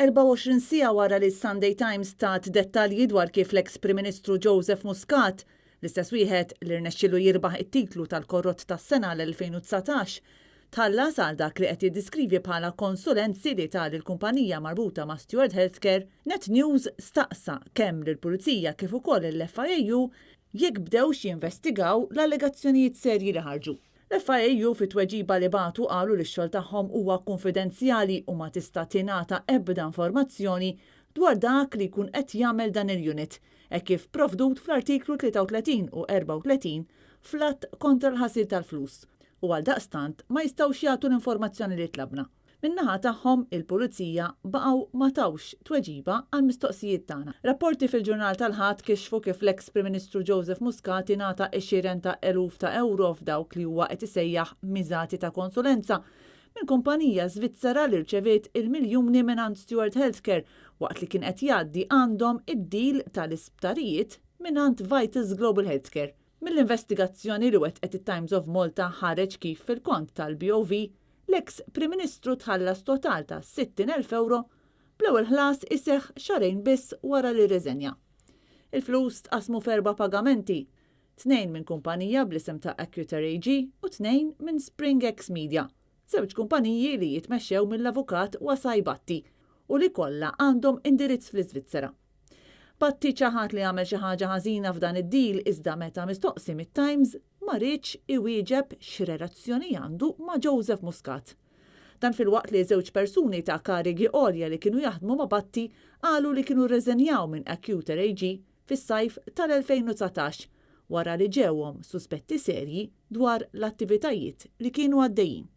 24 siegħa wara li s-Sunday Times tat dettalji dwar kif l-eks Prim Ministru Joseph Muscat, l-istess wieħed li rnexxielu jirbaħ it-titlu tal-korrott tas-sena l-2019, tħallas għal dak li qed jiddeskrivi bħala konsulenzi li tal il-kumpanija marbuta ma' Steward Hearlthcare, NetNews staqsa kemm lill-Pulizija kif ukoll l-FIAU jekk bdewx jinvestigaw l-allegazzjonijiet serji li ħarġu. L-FIAU fit-tweġiba li bagħtu qalu li x-xogħol tagħhom huwa konfidenzjali u ma tista' tingħata ebda informazzjoni dwar dak li jkun qed jagħmel dan il-unit, hekk kif provdut fl-artiklu 33 u 34 fl-att kontra l-ħasil tal-flus. U għaldaqstant ma jistgħux jagħtu l-informazzjoni li tlabna. Min-naħa tagħhom il-Pulizija baqgħu ma tawx tweġiba għal mistoqsijiet tagħna. Rapporti fil-ġurnal tal-Ħadd kixfu kif l-eks Prim Ministru Joseph Muscat ingħata 20,000 ta' euro f'dawk li huwa qed isejjaħ miżati ta' konsulenza minn kumpanija Svizzera li rċeviet il-miljuni mingħand Steward Hearlthcare waqt li kien qed jgħaddi għandhom id-deal tal-isptarijiet mingħand Vitas Global Healthcare. Mill-investigazzjoni li wettqet it-Times of Malta ħareġ kif fil-kont tal-BOV l-eks Prim Ministru tħallas total ta' 60,000 euro bl-ewwel ħlas iseħħ xarejn biss wara li riżenja. Il-flus tqasmu f'4 pagamenti, 2 minn kumpanija bl-isem ta' Accutor AG u 2 minn Spring X Media, żewġ kumpaniji li jitmexxew mill-avukat Wasaj Batti u li kollha għandhom indirizz fl-Iżvizzera. Batti ċaħat li għamel xi ħaġa ħażina f'dan id-deal iżda meta mistoqsi mit-Times ma rridx iwieġeb x'relazzjoni għandu ma' Joseph Muscat. Dan fil-waqt li żewġ persuni ta' karigi għolja li kienu jaħdmu ma' Batti qalu li kienu rreżenjaw minn Accutor AG fis-sajf tal-2019 wara li ġewhom suspetti serji dwar l-attivitajiet li kienu għaddejjin.